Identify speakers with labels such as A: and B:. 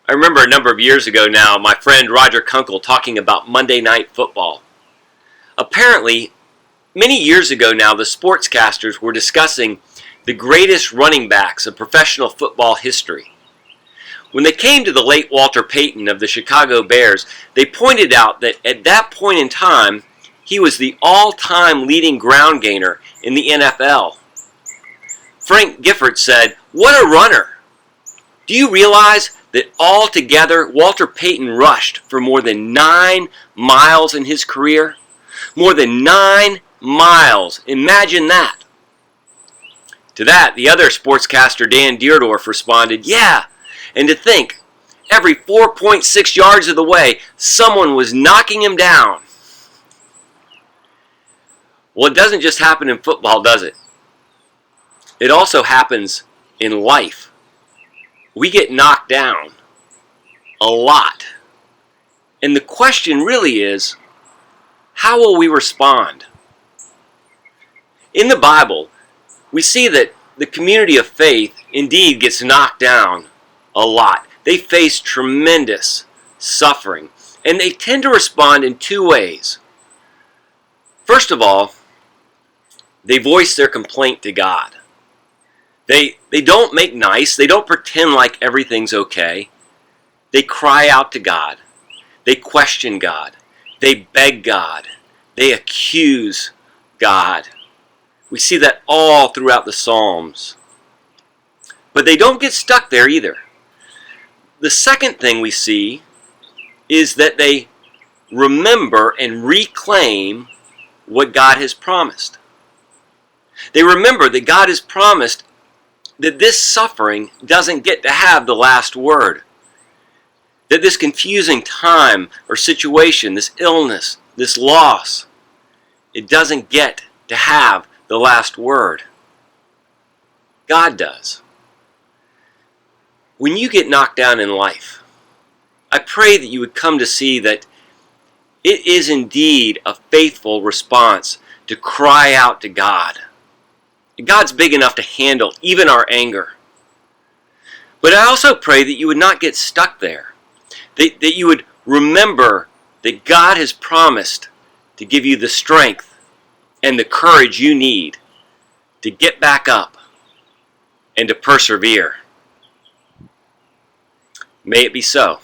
A: I remember a number of years ago now, my friend Roger Kunkel talking about Monday Night Football. Apparently, many years ago now, the sportscasters were discussing the greatest running backs of professional football history. When they came to the late Walter Payton of the Chicago Bears, they pointed out that at that point in time, he was the all-time leading ground gainer in the NFL. Frank Gifford said, "What a runner! Do you realize that altogether Walter Payton rushed for more than 9 miles in his career? More than 9 miles. Imagine that." To that, the other sportscaster Dan Deerdorf responded, "Yeah, and to think, every 4.6 yards of the way, someone was knocking him down." Well, it doesn't just happen in football, does it? It also happens in life. We get knocked down a lot. And the question really is, how will we respond? In the Bible, we see that the community of faith indeed gets knocked down a lot. They face tremendous suffering, and they tend to respond in 2 ways. First of all, they voice their complaint to God. They don't make nice. They don't pretend like everything's okay. They cry out to God. They question God. They beg God. They accuse God. We see that all throughout the Psalms. But they don't get stuck there either. The second thing we see is that they remember and reclaim what God has promised. They remember that God has promised that this suffering doesn't get to have the last word. That this confusing time or situation, this illness, this loss, it doesn't get to have the last word. God does. When you get knocked down in life, I pray that you would come to see that it is indeed a faithful response to cry out to God. God's big enough to handle even our anger. But I also pray that you would not get stuck there. That you would remember that God has promised to give you the strength and the courage you need to get back up and to persevere. May it be so.